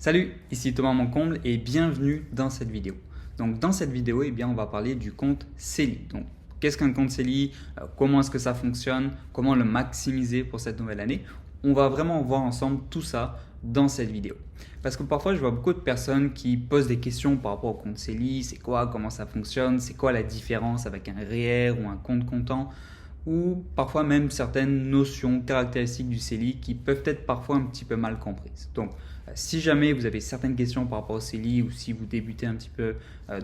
Salut, ici Thomas Moncomble et bienvenue dans cette vidéo. Donc dans cette vidéo, on va parler du compte CELI. Donc qu'est-ce qu'un compte CELI, comment est-ce que ça fonctionne, comment le maximiser pour cette nouvelle année. On va vraiment voir ensemble tout ça dans cette vidéo. Parce que parfois, je vois beaucoup de personnes qui posent des questions par rapport au compte CELI. C'est quoi, comment ça fonctionne, c'est quoi la différence avec un REER ou un compte comptant, ou parfois même certaines notions, caractéristiques du CELI qui peuvent être parfois un petit peu mal comprises. Donc, si jamais vous avez certaines questions par rapport au CELI ou si vous débutez un petit peu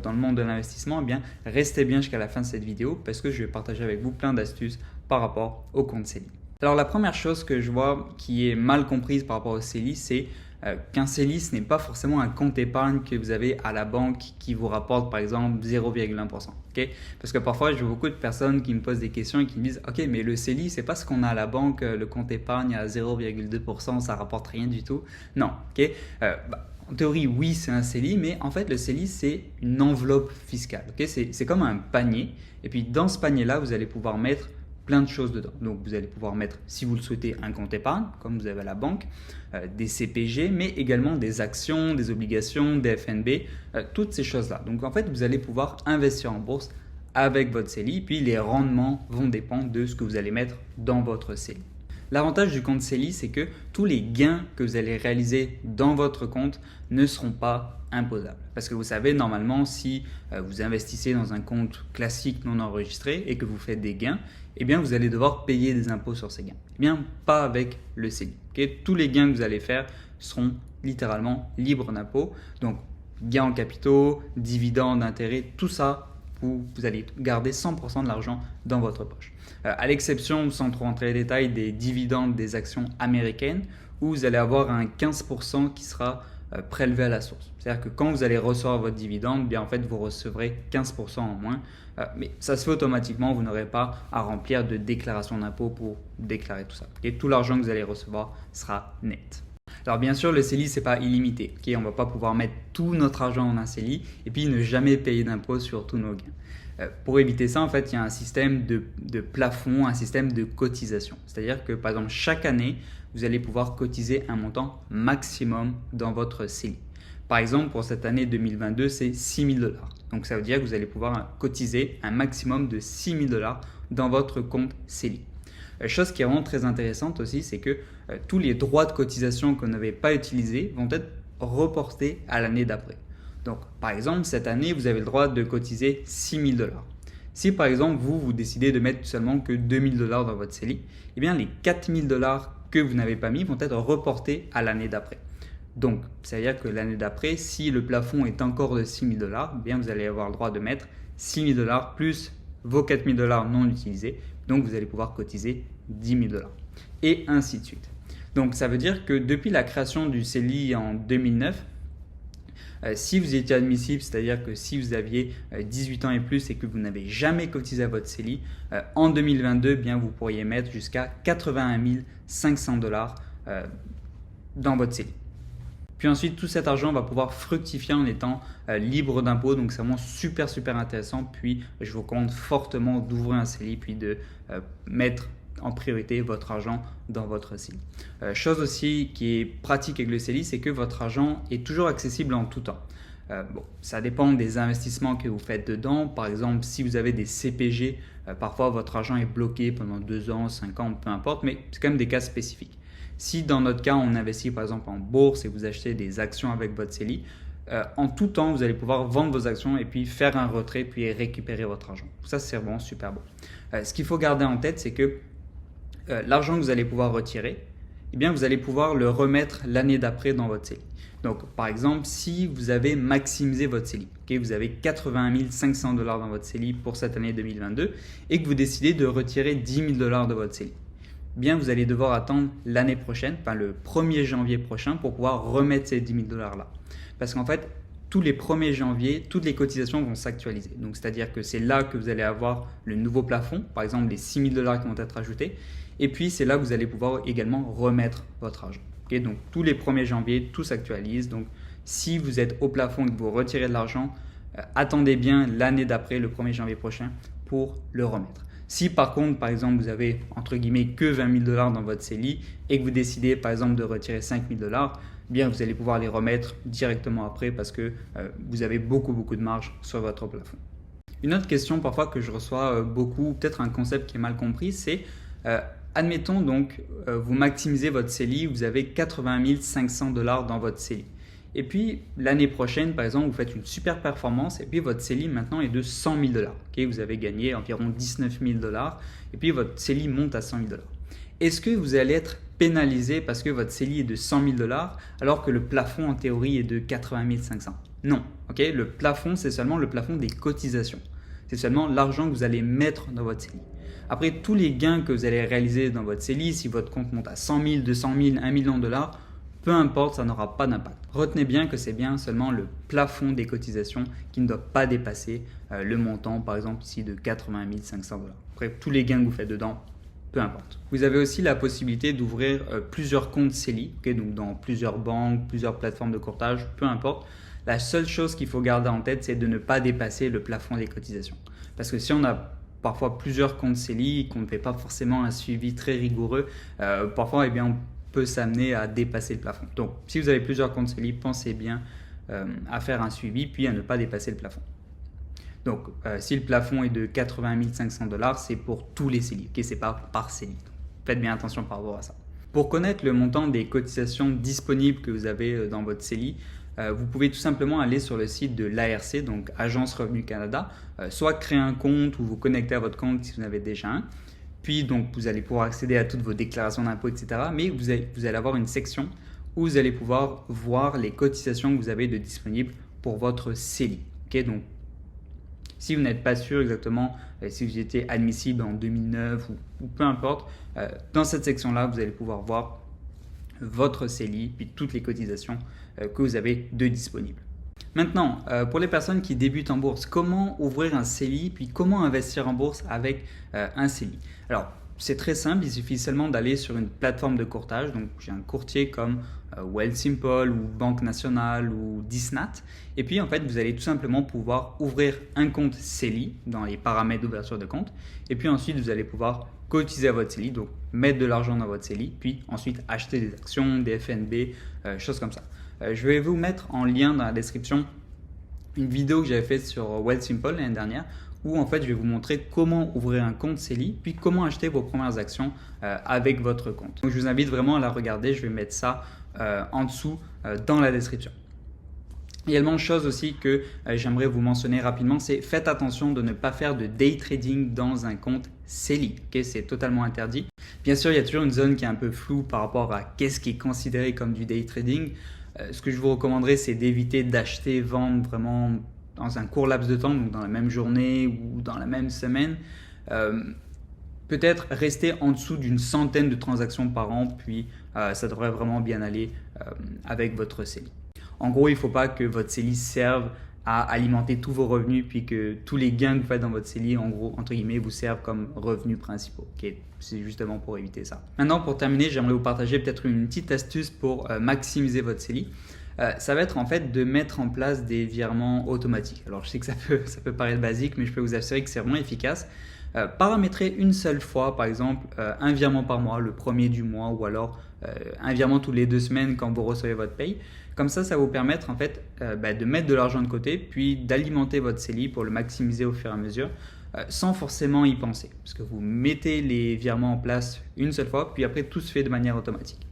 dans le monde de l'investissement, restez bien jusqu'à la fin de cette vidéo parce que je vais partager avec vous plein d'astuces par rapport au compte CELI. Alors, la première chose que je vois qui est mal comprise par rapport au CELI, c'est qu'un CELI, ce n'est pas forcément un compte épargne que vous avez à la banque qui vous rapporte par exemple 0,1%. Okay? Parce que parfois, je vois beaucoup de personnes qui me posent des questions et qui me disent « Ok, mais le CELI, c'est pas ce qu'on a à la banque, le compte épargne à 0,2%, ça rapporte rien du tout. » Non, ok. En théorie, oui, c'est un CELI, mais en fait, le CELI, c'est une enveloppe fiscale. Okay? C'est comme un panier. Et puis, dans ce panier-là, vous allez pouvoir mettre plein de choses dedans. Donc, vous allez pouvoir mettre, si vous le souhaitez, un compte épargne, comme vous avez à la banque, des CPG, mais également des actions, des obligations, des FNB, toutes ces choses-là. Donc, en fait, vous allez pouvoir investir en bourse avec votre CELI, puis les rendements vont dépendre de ce que vous allez mettre dans votre CELI. L'avantage du compte CELI, c'est que tous les gains que vous allez réaliser dans votre compte ne seront pas imposables. Parce que vous savez, normalement, si vous investissez dans un compte classique non enregistré et que vous faites des gains, vous allez devoir payer des impôts sur ces gains. Pas avec le CELI. Okay? Tous les gains que vous allez faire seront littéralement libres d'impôts. Donc, gains en capitaux, dividendes, intérêts, tout ça, vous allez garder 100% de l'argent dans votre poche. À l'exception, sans trop rentrer dans les détails, des dividendes des actions américaines où vous allez avoir un 15% qui sera prélevé à la source. C'est-à-dire que quand vous allez recevoir votre dividende, en fait, vous recevrez 15% en moins. Mais ça se fait automatiquement, vous n'aurez pas à remplir de déclaration d'impôt pour déclarer tout ça. Et tout l'argent que vous allez recevoir sera net. Alors bien sûr, le CELI, ce n'est pas illimité. Okay? On ne va pas pouvoir mettre tout notre argent dans un CELI et puis ne jamais payer d'impôt sur tous nos gains. Pour éviter ça, en fait, il y a un système de plafond, un système de cotisation. C'est-à-dire que, par exemple, chaque année, vous allez pouvoir cotiser un montant maximum dans votre CELI. Par exemple, pour cette année 2022, c'est 6 000 $. Donc, ça veut dire que vous allez pouvoir cotiser un maximum de 6 000 $ dans votre compte CELI. Chose qui est vraiment très intéressante aussi, c'est que tous les droits de cotisation que vous n'avez pas utilisés vont être reportés à l'année d'après. Donc, par exemple, cette année, vous avez le droit de cotiser 6 000 $. Si, par exemple, vous décidez de mettre seulement que 2 000 $ dans votre CELI, les 4 000 $ que vous n'avez pas mis vont être reportés à l'année d'après. Donc, ça veut dire que l'année d'après, si le plafond est encore de 6 000 $, vous allez avoir le droit de mettre 6 000 $ plus vos 4 000 $ non utilisés. Donc, vous allez pouvoir cotiser 10 000 $. Et ainsi de suite. Donc, ça veut dire que depuis la création du CELI en 2009, si vous étiez admissible, c'est-à-dire que si vous aviez 18 ans et plus et que vous n'avez jamais cotisé à votre CELI, en 2022, vous pourriez mettre jusqu'à 81 500 $ dans votre CELI. Puis ensuite, tout cet argent va pouvoir fructifier en étant libre d'impôts. Donc, c'est vraiment super intéressant. Puis, je vous recommande fortement d'ouvrir un CELI puis de mettre en priorité votre argent dans votre CELI. Chose aussi qui est pratique avec le CELI, c'est que votre argent est toujours accessible en tout temps. Ça dépend des investissements que vous faites dedans. Par exemple, si vous avez des CPG, parfois votre argent est bloqué pendant 2 ans, 5 ans, peu importe, mais c'est quand même des cas spécifiques. Si dans notre cas, on investit par exemple en bourse et vous achetez des actions avec votre CELI, en tout temps, vous allez pouvoir vendre vos actions et puis faire un retrait puis récupérer votre argent. Ça, c'est vraiment super bon. Ce qu'il faut garder en tête, c'est que l'argent que vous allez pouvoir retirer, vous allez pouvoir le remettre l'année d'après dans votre CELI. Donc, par exemple, si vous avez maximisé votre CELI, vous avez 81 500 $ dans votre CELI pour cette année 2022 et que vous décidez de retirer 10 000 $ de votre CELI, vous allez devoir attendre l'année prochaine, le 1er janvier prochain, pour pouvoir remettre ces 10 000 $ là. Parce qu'en fait, tous les 1er janvier, toutes les cotisations vont s'actualiser. Donc, c'est-à-dire que c'est là que vous allez avoir le nouveau plafond, par exemple les 6 000 $ qui vont être ajoutés. Et puis, c'est là que vous allez pouvoir également remettre votre argent. Donc, tous les 1er janvier, tout s'actualise. Donc, si vous êtes au plafond et que vous retirez de l'argent, attendez bien l'année d'après, le 1er janvier prochain, pour le remettre. Si par contre, par exemple, vous avez entre guillemets que 20 000 $ dans votre CELI et que vous décidez par exemple de retirer 5 000 $, bien vous allez pouvoir les remettre directement après parce que vous avez beaucoup de marge sur votre plafond. Une autre question parfois que je reçois beaucoup, peut-être un concept qui est mal compris, c'est admettons donc vous maximisez votre CELI, vous avez 80 500 $ dans votre CELI. Et puis l'année prochaine, par exemple, vous faites une super performance et puis votre CELI maintenant est de 100 000 $. Okay, vous avez gagné environ 19 000 $ et puis votre CELI monte à 100 000 $. Est-ce que vous allez être pénalisé parce que votre CELI est de 100 000 $ alors que le plafond en théorie est de 80 500 $? Non. Okay, le plafond, c'est seulement le plafond des cotisations. C'est seulement l'argent que vous allez mettre dans votre CELI. Après, tous les gains que vous allez réaliser dans votre CELI, si votre compte monte à 100 000, 200 000, 1 million $, peu importe, ça n'aura pas d'impact. Retenez bien que c'est bien seulement le plafond des cotisations qui ne doit pas dépasser le montant, par exemple ici de 80 500 $. Après, tous les gains que vous faites dedans, peu importe. Vous avez aussi la possibilité d'ouvrir plusieurs comptes CELI, okay, donc dans plusieurs banques, plusieurs plateformes de courtage, peu importe. La seule chose qu'il faut garder en tête, c'est de ne pas dépasser le plafond des cotisations. Parce que si on a parfois plusieurs comptes CELI, qu'on ne fait pas forcément un suivi très rigoureux, parfois eh bien, on peut s'amener à dépasser le plafond. Donc, si vous avez plusieurs comptes CELI, pensez bien à faire un suivi, puis à ne pas dépasser le plafond. Donc, si le plafond est de 80 500 $, c'est pour tous les CELI, okay, ce n'est pas par CELI. Donc, faites bien attention par rapport à ça. Pour connaître le montant des cotisations disponibles que vous avez dans votre CELI, vous pouvez tout simplement aller sur le site de l'ARC, donc Agence Revenu Canada, soit créer un compte ou vous connecter à votre compte si vous en avez déjà un. Puis donc vous allez pouvoir accéder à toutes vos déclarations d'impôts, etc. Mais vous allez avoir une section où vous allez pouvoir voir les cotisations que vous avez de disponibles pour votre CELI. Okay, donc, si vous n'êtes pas sûr exactement si vous étiez admissible en 2009 ou peu importe, dans cette section-là, vous allez pouvoir voir votre CELI, puis toutes les cotisations que vous avez de disponibles. Maintenant, pour les personnes qui débutent en bourse, comment ouvrir un CELI, puis comment investir en bourse avec un CELI? Alors, c'est très simple, il suffit seulement d'aller sur une plateforme de courtage. Donc, j'ai un courtier comme Wealthsimple ou Banque Nationale ou Disnat. Et puis, en fait, vous allez tout simplement pouvoir ouvrir un compte CELI dans les paramètres d'ouverture de compte. Et puis ensuite, vous allez pouvoir cotiser à votre CELI, donc mettre de l'argent dans votre CELI, puis ensuite acheter des actions, des FNB, choses comme ça. Je vais vous mettre en lien dans la description une vidéo que j'avais faite sur Wealthsimple l'année dernière où en fait je vais vous montrer comment ouvrir un compte CELI puis comment acheter vos premières actions avec votre compte. Donc je vous invite vraiment à la regarder, je vais mettre ça en dessous dans la description. Également, chose aussi que j'aimerais vous mentionner rapidement, c'est faites attention de ne pas faire de day trading dans un compte CELI. Okay, c'est totalement interdit. Bien sûr, il y a toujours une zone qui est un peu floue par rapport à qu'est-ce qui est considéré comme du day trading. Ce que je vous recommanderais, c'est d'éviter d'acheter, vendre vraiment dans un court laps de temps, donc dans la même journée ou dans la même semaine. Peut-être rester en dessous d'une centaine de transactions par an, puis ça devrait vraiment bien aller avec votre CELI. En gros, il ne faut pas que votre CELI serve à alimenter tous vos revenus, puis que tous les gains que vous faites dans votre CELI, en gros, entre guillemets, vous servent comme revenus principaux. Okay, c'est justement pour éviter ça. Maintenant, pour terminer, j'aimerais vous partager peut-être une petite astuce pour maximiser votre CELI. Ça va être en fait de mettre en place des virements automatiques. Alors, je sais que ça peut paraître basique, mais je peux vous assurer que c'est vraiment efficace. Paramétrer une seule fois, par exemple, un virement par mois, le premier du mois, ou alors un virement tous les 2 semaines quand vous recevez votre paye. Comme ça va vous permettre en fait de mettre de l'argent de côté, puis d'alimenter votre CELI pour le maximiser au fur et à mesure, sans forcément y penser. Parce que vous mettez les virements en place une seule fois, puis après tout se fait de manière automatique.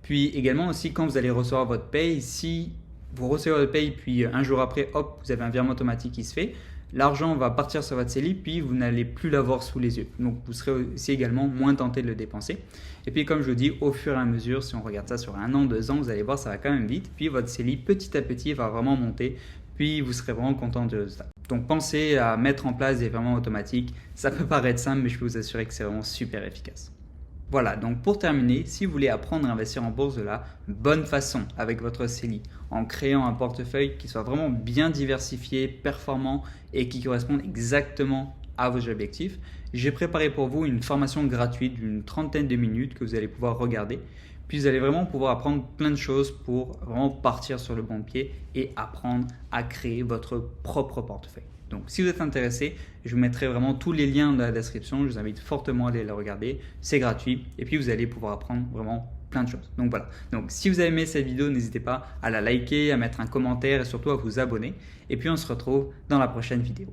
Puis également aussi quand vous allez recevoir votre paye, si vous recevez votre paye, puis un jour après, hop, vous avez un virement automatique qui se fait, l'argent va partir sur votre CELI, puis vous n'allez plus l'avoir sous les yeux. Donc, vous serez aussi également moins tenté de le dépenser. Et puis, comme je vous dis, au fur et à mesure, si on regarde ça sur 1 an, 2 ans, vous allez voir, ça va quand même vite. Puis, votre CELI, petit à petit, va vraiment monter. Puis, vous serez vraiment content du résultat. Donc, pensez à mettre en place des virements automatiques. Ça peut paraître simple, mais je peux vous assurer que c'est vraiment super efficace. Voilà, donc pour terminer, si vous voulez apprendre à investir en bourse de la bonne façon avec votre CELI, en créant un portefeuille qui soit vraiment bien diversifié, performant et qui corresponde exactement à vos objectifs, j'ai préparé pour vous une formation gratuite d'une 30aine de minutes que vous allez pouvoir regarder. Puis vous allez vraiment pouvoir apprendre plein de choses pour vraiment partir sur le bon pied et apprendre à créer votre propre portefeuille. Donc, si vous êtes intéressé, je vous mettrai vraiment tous les liens dans la description. Je vous invite fortement à aller le regarder. C'est gratuit et puis vous allez pouvoir apprendre vraiment plein de choses. Donc voilà. Donc si vous avez aimé cette vidéo, n'hésitez pas à la liker, à mettre un commentaire et surtout à vous abonner. Et puis on se retrouve dans la prochaine vidéo.